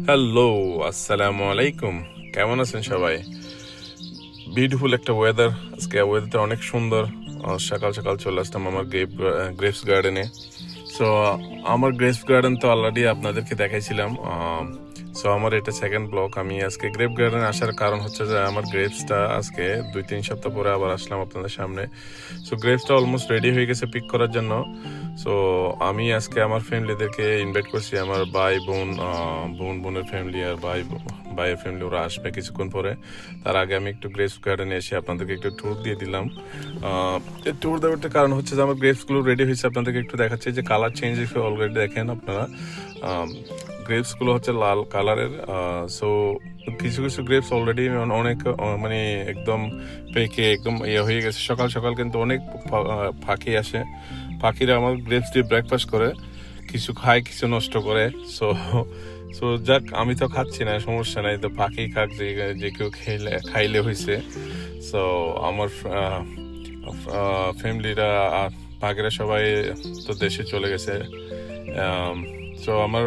Hello, আসসালামু আলাইকুম। কেমন আছেন সবাই? বিউটিফুল একটা ওয়েদার। আজকে ওয়েদারটা অনেক সুন্দর। সকাল সকাল চলে আসলাম আমার গ্রেপস গার্ডেনে। সো আমার গ্রেপস গার্ডেন তো অলরেডি আপনাদেরকে দেখাইছিলাম। সো আমার এটা সেকেন্ড ব্লক। আমি আজকে গ্রেপ গার্ডেনে আসার কারণ হচ্ছে যে আমার গ্রেপসটা আজকে 2-3 সপ্তাহ পরে আবার আসলাম আপনাদের সামনে। সো গ্রেপসটা অলমোস্ট রেডি হয়ে গেছে পিক করার জন্য। সো আমি আজকে আমার ফ্যামিলিদেরকে ইনভাইট করছি, আমার ভাই বোন, বোনের ফ্যামিলি আর ভাইয়ের ফ্যামিলি, ওরা আসবে কিছুক্ষণ পরে। তার আগে আমি একটু গ্রেপস গার্ডেনে এসে আপনাদেরকে একটু ট্যুর দিয়ে দিলাম। ট্যুর দেওয়ার একটা কারণ হচ্ছে যে আমার গ্রেপসগুলো রেডি হয়েছে, আপনাদেরকে একটু দেখাচ্ছি যে কালার চেঞ্জ হয়েছে অলরেডি। দেখেন আপনারা, গ্রেপসগুলো হচ্ছে লাল কালারের। সো কিছু কিছু গ্রেপস অলরেডি অনেক মানে একদম পেকে একদম ইয়ে হয়ে গেছে। সকাল সকাল কিন্তু অনেক পাখি আসে। পাখিরা আমার গ্রেপস দিয়ে ব্রেকফাস্ট করে, কিছু খায় কিছু নষ্ট করে। সো সো যাক, আমি তো খাচ্ছি না, সমস্যা নাই, তো পাখি খাক, যে কেউ খাইলে হয়েছে। সো আমার ফ্যামিলিরা আর পাখিরা সবাই তো দেশে চলে গেছে। সো আমার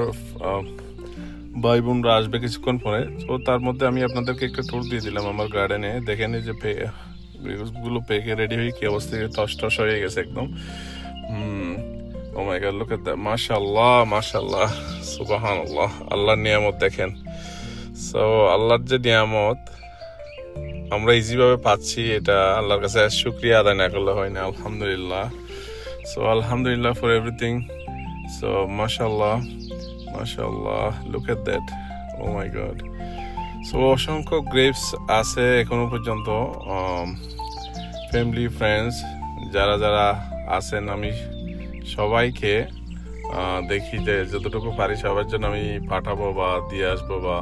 ভাই বোনরা আসবে কিছুক্ষণ পরে। তো তার মধ্যে আমি আপনাদেরকে একটা ট্যুর দিয়ে দিলাম আমার গার্ডেনে। দেখেন এই যে গুলো পেকে রেডি হয়ে কি অবস্থা, টস টস হয়ে গেছে একদম। ও my god, look at that, মাশাআল্লাহ মাশাআল্লাহ, সুবহানাল্লাহ। আল্লাহর নিয়ামত দেখেন। সো আল্লাহর যে নিয়ামত আমরা ইজি ভাবে পাচ্ছি, এটা আল্লাহর কাছে শুকরিয়া আদায় না করলে হয় না। আলহামদুলিল্লাহ। সো আলহামদুলিল্লাহ ফর এভরিথিং। সো মাশাআল্লাহ মাশাআল্লাহ, look at that, oh my god. So অসংখ্য গ্রেপস আছে এখনো পর্যন্ত। ফ্যামিলি ফ্রেন্ডস যারা যারা আছেন, আমি সবাইকে দেখি যে যতটুকু পারি সবার জন্য আমি পাঠাবো বা দিয়ে আসবো, বা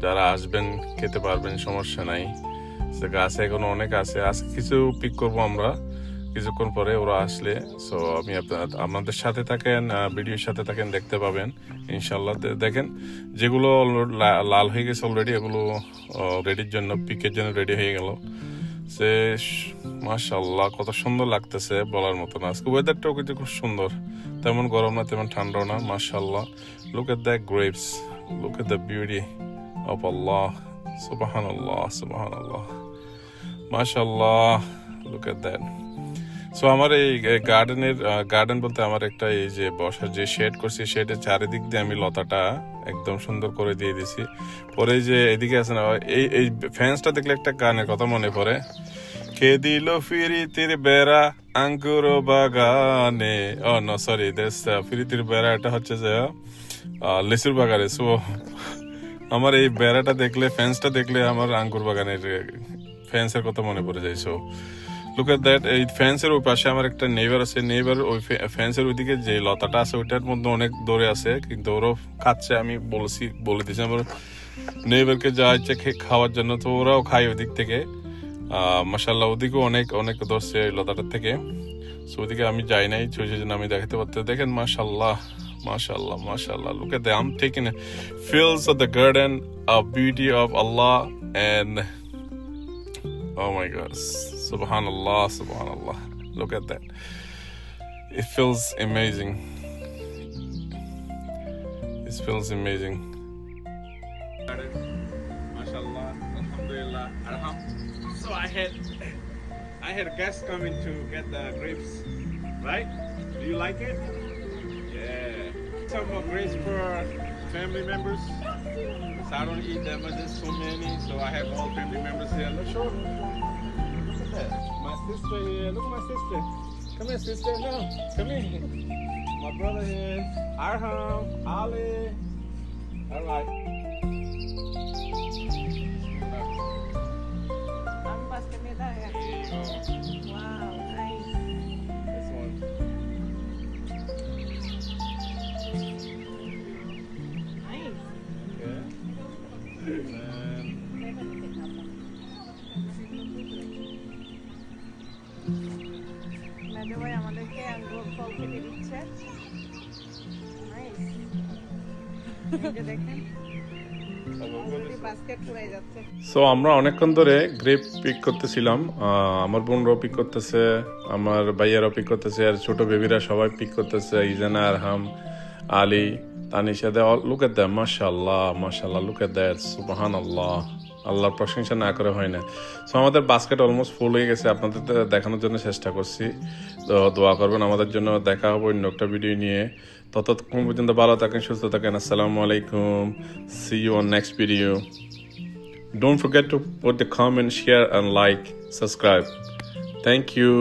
যারা আসবেন খেতে পারবেন, সমস্যা নাই। গাছে এখনো অনেক আছে, আজকে কিছু পিক করবো আমরা কিছুক্ষণ পরে ওরা আসলে। সো আমি আপনাদের সাথে থাকেন, ভিডিওর সাথে থাকেন, দেখতে পাবেন ইনশাল্লাহ। দেখেন যেগুলো লাল হয়ে গেছে অলরেডি, এগুলো রেডির জন্য, পিকের জন্য রেডি হয়ে গেল। সে মাশাআল্লাহ, কত সুন্দর লাগতেছে বলার মতো না। আজকে ওয়েদারটাও কিন্তু খুব সুন্দর, তেমন গরম না তেমন ঠান্ডাও না। মাশাআল্লাহ, look at the grapes, look at the beauty of আল্লাহ, সুবহানাল্লাহ সুবহানাল্লাহ, মাশাআল্লাহ, লুক এট দ্যাট। সো আমার এই গার্ডেন বলতে আমার একটা এই যে বসার যে শেড করছি, শেডের চারিদিক দিয়ে আমি লতাটা একদম সুন্দর করে দিয়ে দিছি। পরে যে এদিকে আছে না, এই ফেন্সটা দেখলে একটা গানের কথা মনে পড়ে, কে দিল ফিরিতির বেড়া আঙ্গুর বাগানে। ও নো, সরি, ফিরিতির বেড়া এটা হচ্ছে যে লিচুর বাগানে। সো আমার এই বেড়াটা দেখলে, ফেন্সটা দেখলে আমার আঙ্গুর বাগানের ফেন্সের কথা মনে পড়ে যায়। সো লুক এট দ্যাট, এই ফেন্সের ওই পাশে আমার একটা নেইবার আছে। নেইবার ওই ফেন্সের ওইদিকে যে লতাটা আছে ওইটার মধ্যে অনেক দৌড়ে আছে, কিন্তু ওরাও খাচ্ছে। আমি বলে দিয়েছি আমার নেইবারকে যা ইচ্ছে খাওয়ার জন্য, তো ওরাও খায় ওই দিক থেকে। মাশাআল্লাহ, ওদিকেও অনেক অনেক ধরছে এই লতাটার থেকে। সো ওদিকে আমি যাই নাই, সেই জন্য আমি দেখাতে পারতে। দেখেন মাশাআল্লাহ মাশাআল্লাহ মাশাআল্লাহ, look at that, I'm taking feels of the garden, a beauty of Allah, and oh my God, subhanallah subhanallah, look at that, it feels amazing, it feels amazing. Mashallah, alhamdulillah, so I had guests coming to get the grapes, right? Do you like it? Yeah. Some more grapes for family members. So I don't eat them, but there's so many. So I have all family members here. Look, sure. Look at that. My sister here. Look at my sister. Come here, sister. No, come here. My brother here. Arham, Ali. All right. Wow, nice. This one. Nice. Yeah. দাদু ভাই আমাদেরকে আঙ্গুর ফল কেটে দিচ্ছে। Nice. এই যে দেখেন, already basket পুরাই যাচ্ছে। সো আমরা অনেকক্ষণ ধরে গ্রেপ পিক করতেছিলাম। আমার বোনরাও পিক করতেছে, আমার ভাইয়ারাও পিক করতেছে, আর ছোট বেবিরা সবাই পিক করতেছে। ইজানা, আরহাম, Ali, Tanisha, they all look at them, mashallah, mashallah, look at that, subhanallah. আল্লাহর প্রশংসা না করে হয় না। সো আমাদের বাস্কেট অলমোস্ট ফুল হয়ে গেছে, আপনাদের দেখানোর জন্য চেষ্টা করছি। তো দোয়া করবেন আমাদের জন্য। দেখা হবে অন্য একটা ভিডিও নিয়ে। ততক্ষণ পর্যন্ত ভালো থাকেন, সুস্থ থাকেন। আসসালামু আলাইকুম। See you on next video. Don't forget to put the comment, share and like, subscribe. Thank you.